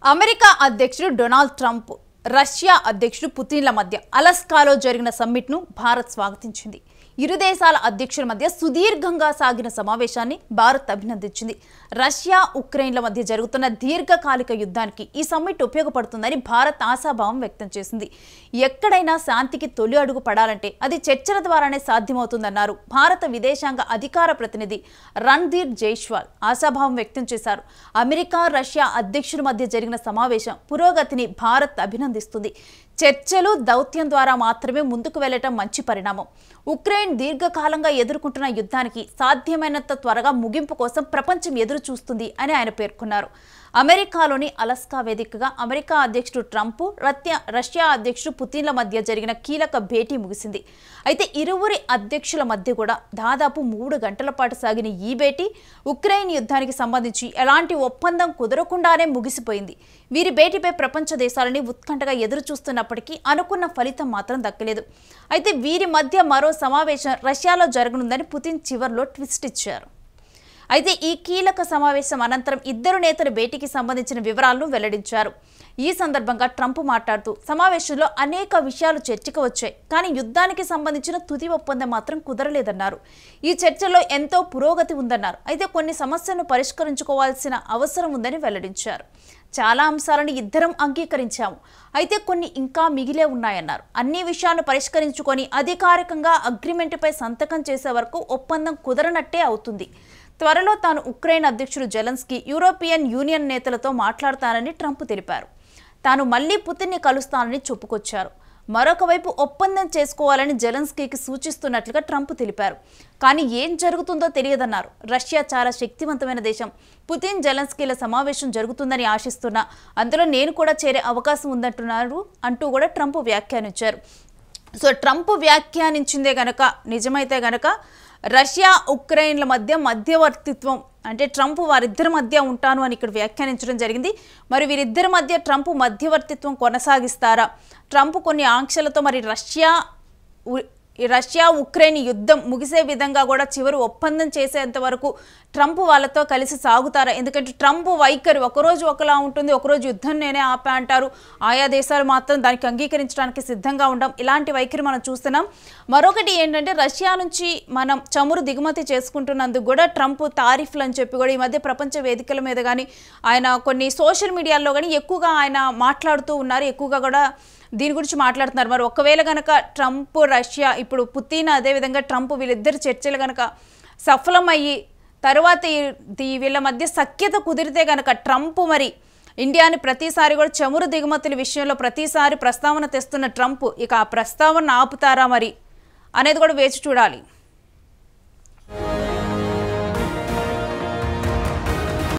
America అధ్యక్షుడు Donald Trump Russia అధ్యక్షుడు పుతిన్ల మధ్య అలస్కాలో జరిగిన సమ్మిట్ను భారత్ స్వాగతించింది. ఇరు దేశాల అధ్యక్షుల మధ్య సుదీర్ఘంగా సాగిన సమావేశాన్ని భారత్ అభినందించింది. రష్యా ఉక్రెయిన్ల మధ్య జరుగుతున్న దీర్ఘకాలిక యుద్ధానికి ఈ సమ్మిట్ ఉపయోగపడుతుందని భారత్ ఆశాభావం వ్యక్తం చేసింది. ఎక్కడైనా శాంతికి తొలి అడుగు పడాలంటే అది చర్చల ద్వారానే సాధ్యమవుతుందన్నారు భారత విదేశాంగ అధికార ప్రతినిధి రణ్ధీర్ జైస్వాల్ ఆశాభావం వ్యక్తం చేశారు. అమెరికా రష్యా అధ్యక్షుల మధ్య జరిగిన సమావేశం పురోగతిని భారత్ అభినందిస్తుంది. చర్చలు దౌత్యం ద్వారా మాత్రమే ముందుకు వెళ్లటం మంచి పరిణామం. ఉక్రెయిన్ దీర్ఘకాలంగా ఎదుర్కొంటున్న యుద్ధానికి సాధ్యమైనంత త్వరగా ముగింపు కోసం ప్రపంచం ఎదురు చూస్తుంది అని ఆయన పేర్కొన్నారు. అమెరికాలోని అలస్కా వేదికగా అమెరికా అధ్యక్షుడు ట్రంప్ రష్యా అధ్యక్షుడు పుతిన్ల మధ్య జరిగిన కీలక భేటీ ముగిసింది. అయితే ఇరువురి అధ్యక్షుల మధ్య కూడా దాదాపు 3 గంటల పాటు సాగిన ఈ భేటీ ఉక్రెయిన్ యుద్ధానికి సంబంధించి ఎలాంటి ఒప్పందం కుదరకుండానే ముగిసిపోయింది. వీరి భేటీపై ప్రపంచ దేశాలని ఉత్కంఠగా ఎదురు చూస్తున్నప్పటికీ అనుకున్న ఫలితం మాత్రం దక్కలేదు. అయితే వీరి మధ్య మరో సమావేశం రష్యాలో జరగనుందని పుతిన్ చివర్లో ట్విస్ట్ ఇచ్చారు. అయితే ఈ కీలక సమావేశం అనంతరం ఇద్దరు నేతల భేటీకి సంబంధించిన వివరాలను వెల్లడించారు. ఈ సందర్భంగా ట్రంప్ మాట్లాడుతూ సమావేశంలో అనేక విషయాలు చర్చకు వచ్చాయి, కానీ యుద్ధానికి సంబంధించిన తుది ఒప్పందం మాత్రం కుదరలేదన్నారు. ఈ చర్చలో ఎంతో పురోగతి ఉందన్నారు. అయితే కొన్ని సమస్యలను పరిష్కరించుకోవాల్సిన అవసరం ఉందని వెల్లడించారు. చాలా అంశాలను ఇద్దరం అంగీకరించాము, అయితే కొన్ని ఇంకా మిగిలే ఉన్నాయన్నారు. అన్ని విషయాలను పరిష్కరించుకొని అధికారికంగా అగ్రిమెంట్పై సంతకం చేసే వరకు ఒప్పందం కుదరనట్టే అవుతుంది. త్వరలో తాను ఉక్రెయిన్ అధ్యక్షుడు జెలెన్స్కీ, యూరోపియన్ యూనియన్ నేతలతో మాట్లాడతానని ట్రంప్ తెలిపారు. తాను మళ్లీ పుతిన్ని కలుస్తానని చెప్పుకొచ్చారు. మరొక వైపు ఒప్పందం చేసుకోవాలని జెలెన్స్కీకి సూచిస్తున్నట్లుగా ట్రంప్ తెలిపారు. కానీ ఏం జరుగుతుందో తెలియదన్నారు. రష్యా చాలా శక్తివంతమైన దేశం. పుతిన్ జెలెన్స్కీల సమావేశం జరుగుతుందని ఆశిస్తున్నా, అందులో నేను కూడా చేరే అవకాశం ఉందంటున్నారు అంటూ కూడా ట్రంప్ వ్యాఖ్యానించారు. సో ట్రంప్ వ్యాఖ్యానించిందే గనక నిజమైతే గనక రష్యా ఉక్రెయిన్ల మధ్య మధ్యవర్తిత్వం అంటే ట్రంప్ వారిద్దరి మధ్య ఉంటాను అని ఇక్కడ వ్యాఖ్యానించడం జరిగింది. మరి వీరిద్దరి మధ్య ట్రంప్ మధ్యవర్తిత్వం కొనసాగిస్తారా? ట్రంప్ కొన్ని ఆంక్షలతో మరి రష్యా ఉక్రెయిన్ యుద్ధం ముగిసే విధంగా కూడా చివరి ఒప్పందం చేసేంత వరకు ట్రంప్ వాళ్ళతో కలిసి సాగుతారా? ఎందుకంటే ట్రంప్ వైఖరి ఒకరోజు ఒకలా ఉంటుంది, ఒకరోజు యుద్ధం నేనే ఆపా అంటారు. ఆయా దేశాలు మాత్రం దానికి అంగీకరించడానికి సిద్ధంగా ఉండం. ఇలాంటి వైఖరి మనం చూస్తున్నాం. మరొకటి ఏంటంటే రష్యా నుంచి మనం చమురు దిగుమతి చేసుకుంటున్నందుకు కూడా ట్రంప్ తారీఫ్లు అని చెప్పి కూడా ఈ మధ్య ప్రపంచ వేదికల మీద కానీ ఆయన కొన్ని సోషల్ మీడియాలో కానీ ఎక్కువగా ఆయన మాట్లాడుతూ ఉన్నారు. ఎక్కువగా కూడా దీని గురించి మాట్లాడుతున్నారు. మరి ఒకవేళ కనుక ట్రంప్ రష్యా ఇప్పుడు పుతిన్ అదేవిధంగా ట్రంప్ వీళ్ళిద్దరు చర్చలు కనుక సఫలమయ్యి తర్వాత వీళ్ళ మధ్య సఖ్యత కుదిరితే కనుక ట్రంప్ మరి ఇండియాని ప్రతిసారి కూడా చమురు దిగుమతుల విషయంలో ప్రతిసారి ప్రస్తావన తెస్తున్న ట్రంప్ ఇక ఆ ప్రస్తావన ఆపుతారా మరి అనేది కూడా వేచి చూడాలి.